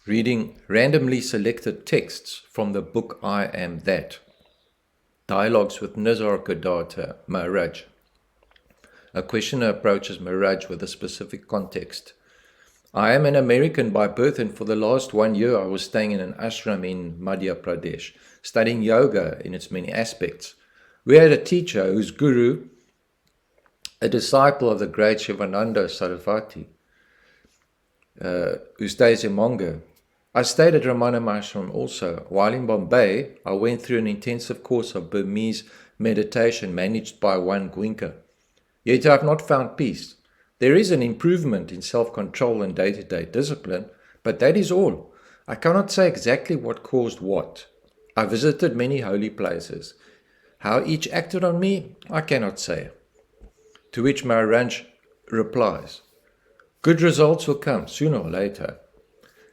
Reading randomly selected texts from the book I Am That. Dialogues with Nisargadatta Maharaj. A questioner approaches Maharaj with a specific context. I am an American by birth, and for the last 1 year I was staying in an ashram in Madhya Pradesh, studying yoga in its many aspects. We had a teacher whose guru, a disciple of the great Shivananda Saraswati, who stays in Monga. I stayed at Ramana Ashram also. While in Bombay, I went through an intensive course of Burmese meditation managed by one Gwinka. Yet I have not found peace. There is an improvement in self-control and day-to-day discipline, but that is all. I cannot say exactly what caused what. I visited many holy places. How each acted on me, I cannot say. To which Maharaj replies, good results will come sooner or later.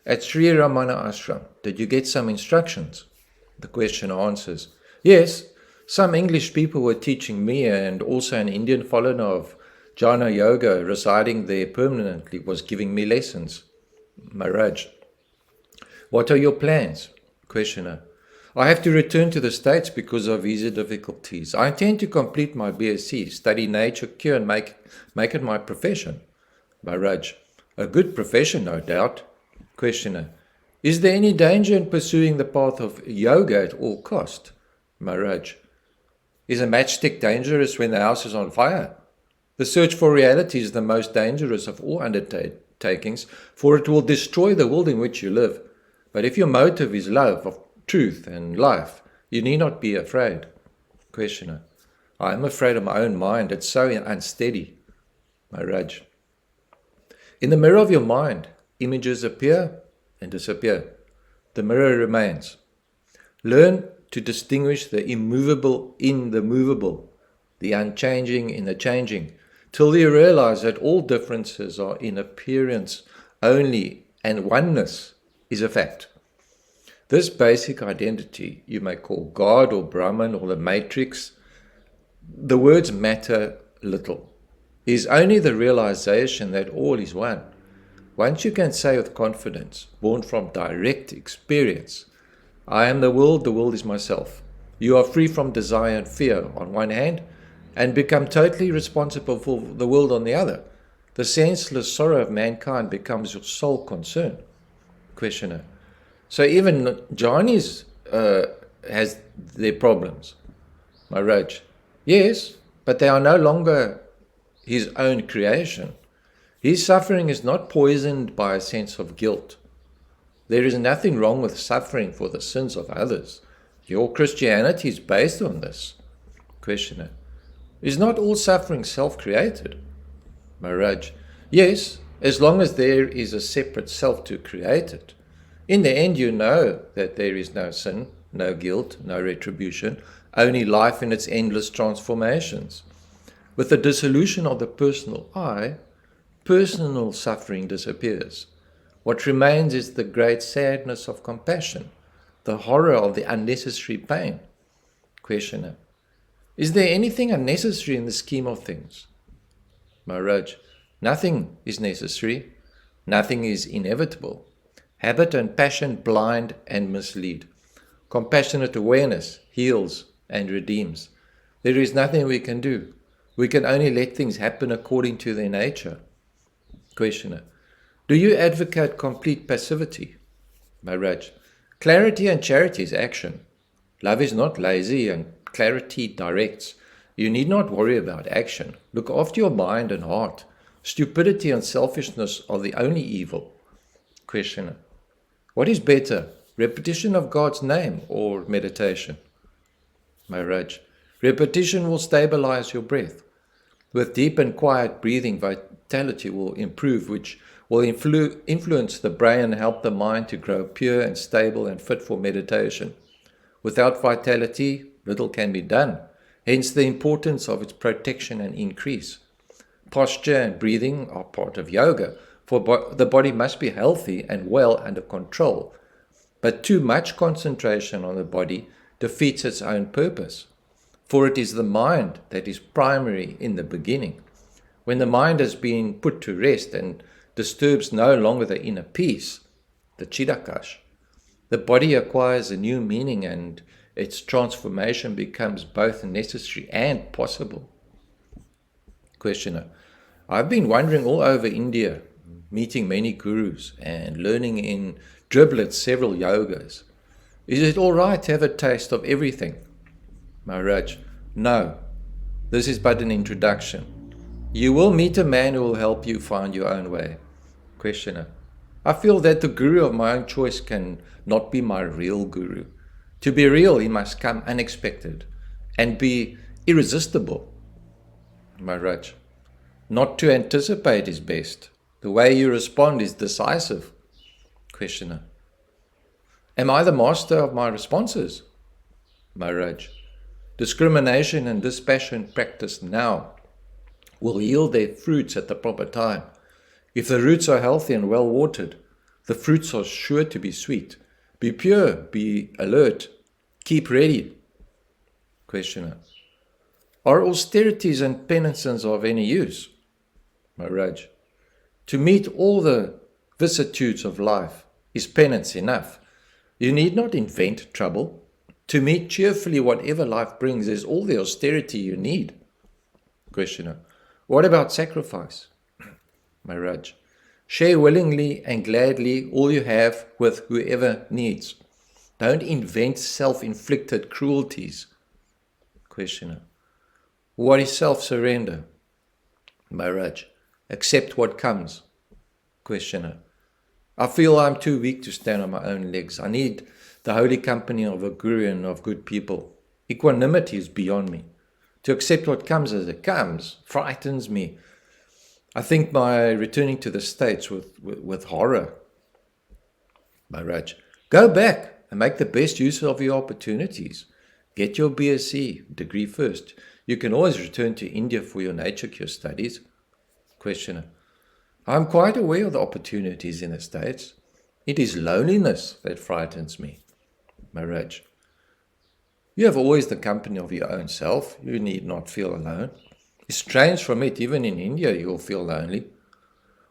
At Sri Ramana Ashram, did you get some instructions? The questioner answers, yes, some English people were teaching me, and also an Indian follower of Jnana Yoga residing there permanently was giving me lessons. Maharaj, what are your plans? Questioner, I have to return to the States because of visa difficulties. I intend to complete my BSc, study nature cure and make it my profession. Maharaj, a good profession, no doubt. Questioner, is there any danger in pursuing the path of yoga at all cost? Maharaj, is a matchstick dangerous when the house is on fire? The search for reality is the most dangerous of all undertakings, for it will destroy the world in which you live. But if your motive is love of truth and life, you need not be afraid. Questioner, I am afraid of my own mind. It's so unsteady. Maharaj, in the mirror of your mind, images appear and disappear. The mirror remains. Learn to distinguish the immovable in the movable, the unchanging in the changing, till you realize that all differences are in appearance only and oneness is a fact. This basic identity you may call God or Brahman or the Matrix, the words matter little, is only the realization that all is one. Once you can say with confidence, born from direct experience, I am the world is myself. You are free from desire and fear on one hand, and become totally responsible for the world on the other. The senseless sorrow of mankind becomes your sole concern. Questioner, so even Jhanis has their problems. Maharaj, yes, but they are no longer his own creation. His suffering is not poisoned by a sense of guilt. There is nothing wrong with suffering for the sins of others. Your Christianity is based on this. Questioner, is not all suffering self-created? Maharaj, yes, as long as there is a separate self to create it. In the end, you know that there is no sin, no guilt, no retribution, only life in its endless transformations. With the dissolution of the personal I, personal suffering disappears. What remains is the great sadness of compassion, the horror of the unnecessary pain. Questioner, is there anything unnecessary in the scheme of things? Maharaj, nothing is necessary, nothing is inevitable. Habit and passion blind and mislead. Compassionate awareness heals and redeems. There is nothing we can do. We can only let things happen according to their nature. Questioner, do you advocate complete passivity? Maharaj, clarity and charity is action. Love is not lazy and clarity directs. You need not worry about action. Look after your mind and heart. Stupidity and selfishness are the only evil. Questioner, what is better, repetition of God's name or meditation? Maharaj, repetition will stabilize your breath. With deep and quiet breathing, vitality will improve, which will influence the brain and help the mind to grow pure and stable and fit for meditation. Without vitality, little can be done, hence the importance of its protection and increase. Posture and breathing are part of yoga, for the body must be healthy and well under control. But too much concentration on the body defeats its own purpose, for it is the mind that is primary in the beginning. When the mind has been put to rest and disturbs no longer the inner peace, the Chidakash. The body acquires a new meaning and its transformation becomes both necessary and possible. Questioner. I've been wandering all over India, meeting many gurus and learning in driblets several yogas. Is it all right to have a taste of everything? Maharaj. No, this is but an introduction. You will meet a man who will help you find your own way. Questioner. I feel that the guru of my own choice can not be my real guru. To be real, he must come unexpected and be irresistible. Maharaj. Not to anticipate is best. The way you respond is decisive. Questioner. Am I the master of my responses? Maharaj. Discrimination and dispassion practiced now will yield their fruits at the proper time. If the roots are healthy and well watered, the fruits are sure to be sweet. Be pure, be alert, keep ready. Questioner. Are austerities and penances of any use? Maharaj. To meet all the vicissitudes of life is penance enough. You need not invent trouble. To meet cheerfully whatever life brings is all the austerity you need. Questioner. What about sacrifice? Maharaj. Share willingly and gladly all you have with whoever needs. Don't invent self-inflicted cruelties. Questioner. What is self-surrender? Maharaj. Accept what comes. Questioner. I feel I'm too weak to stand on my own legs. I need the holy company of a guru and of good people. Equanimity is beyond me. To accept what comes as it comes frightens me. I think by returning to the States with horror. Maharaj. Go back and make the best use of your opportunities. Get your BSc degree first. You can always return to India for your nature cure studies. Questioner. I am quite aware of the opportunities in the States. It is loneliness that frightens me. Maharaj. You have always the company of your own self. You need not feel alone. Estrange from it, even in India, you will feel lonely.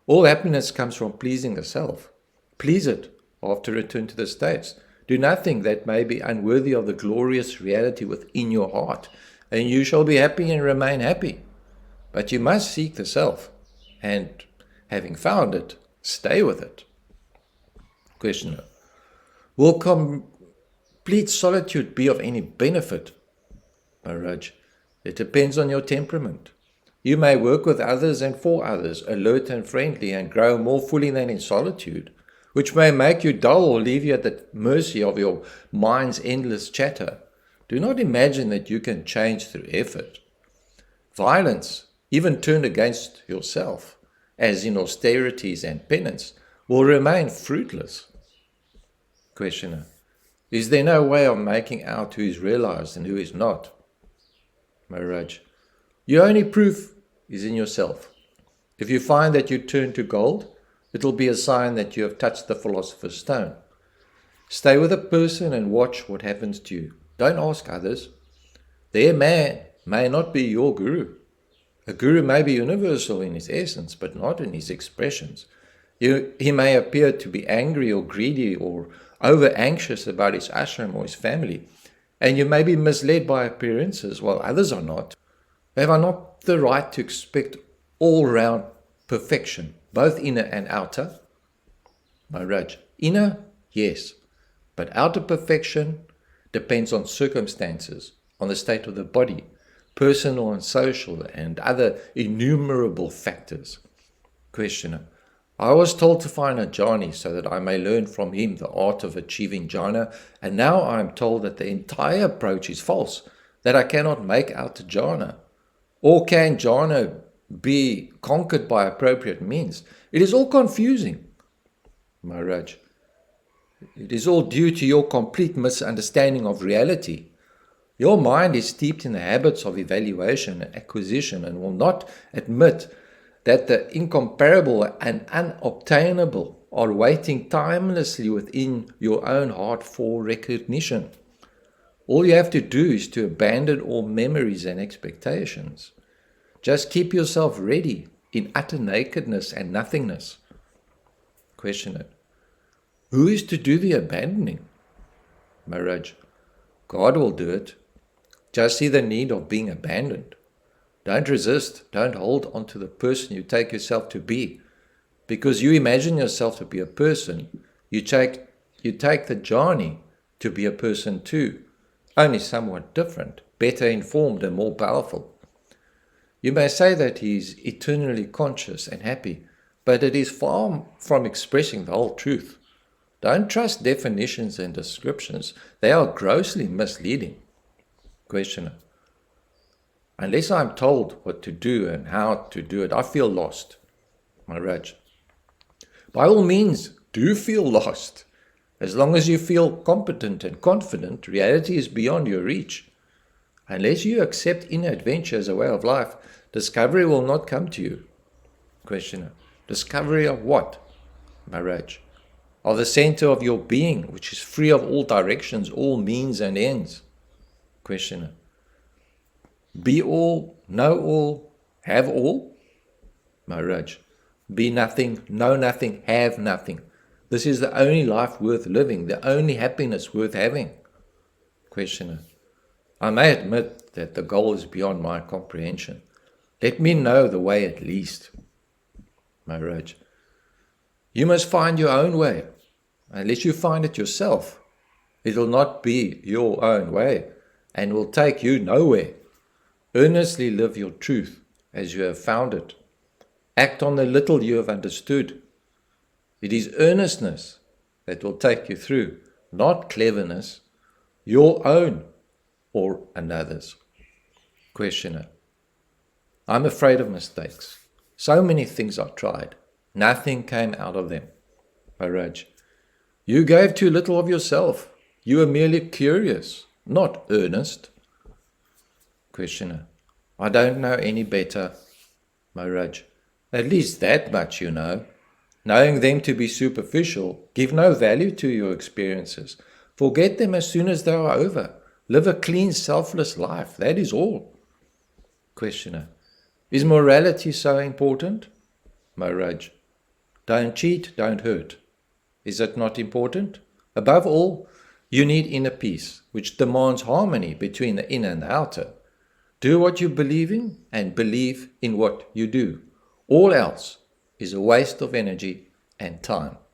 All happiness comes from pleasing the self. Please it after return to the States. Do nothing that may be unworthy of the glorious reality within your heart, and you shall be happy and remain happy. But you must seek the self, and having found it, stay with it. Questioner. Will complete solitude be of any benefit? Maharaj. It depends on your temperament. You may work with others and for others, alert and friendly, and grow more fully than in solitude, which may make you dull or leave you at the mercy of your mind's endless chatter. Do not imagine that you can change through effort. Violence, even turned against yourself, as in austerities and penance, will remain fruitless. Questioner. Is there no way of making out who is realized and who is not? Maharaj. Your only proof is in yourself. If you find that you turn to gold, it will be a sign that you have touched the philosopher's stone. Stay with a person and watch what happens to you. Don't ask others. Their man may not be your guru. A guru may be universal in his essence, but not in his expressions. He may appear to be angry or greedy or over-anxious about his ashram or his family, and you may be misled by appearances while others are not. Have I not the right to expect all-round perfection, both inner and outer? Maharaj. Inner, yes, but outer perfection depends on circumstances, on the state of the body, personal and social, and other innumerable factors. Questioner. I was told to find a jhani so that I may learn from him the art of achieving jhana, and now I am told that the entire approach is false, that I cannot make out the jhana. Or can jhana be conquered by appropriate means? It is all confusing. Maharaj. It is all due to your complete misunderstanding of reality. Your mind is steeped in the habits of evaluation and acquisition and will not admit that the incomparable and unobtainable are waiting timelessly within your own heart for recognition. All you have to do is to abandon all memories and expectations. Just keep yourself ready in utter nakedness and nothingness. Questioner. Who is to do the abandoning? Maharaj, God will do it. Just see the need of being abandoned. Don't resist. Don't hold on to the person you take yourself to be. Because you imagine yourself to be a person, you take the jhani to be a person too, only somewhat different, better informed and more powerful. You may say that he is eternally conscious and happy, but it is far from expressing the whole truth. Don't trust definitions and descriptions. They are grossly misleading. Questioner, unless I am told what to do and how to do it, I feel lost. Maharaj, by all means, do feel lost. As long as you feel competent and confident, reality is beyond your reach. Unless you accept inner adventure as a way of life, discovery will not come to you. Questioner, discovery of what? Maharaj, of the center of your being, which is free of all directions, all means and ends. Questioner, be all, know all, have all? Maharaj, be nothing, know nothing, have nothing. This is the only life worth living, the only happiness worth having. Questioner, I may admit that the goal is beyond my comprehension. Let me know the way at least. Maharaj, you must find your own way. Unless you find it yourself, it will not be your own way and will take you nowhere. Earnestly live your truth as you have found it. Act on the little you have understood. It is earnestness that will take you through, not cleverness, your own or another's. Questioner, I'm afraid of mistakes. So many things I tried. Nothing came out of them. Maharaj, you gave too little of yourself. You were merely curious, not earnest. Questioner, I don't know any better. Maharaj, at least that much you know. Knowing them to be superficial, give no value to your experiences. Forget them as soon as they are over. Live a clean, selfless life. That is all. Questioner, is morality so important? Maharaj, don't cheat, don't hurt. Is it not important? Above all, you need inner peace, which demands harmony between the inner and the outer. Do what you believe in and believe in what you do. All else is a waste of energy and time.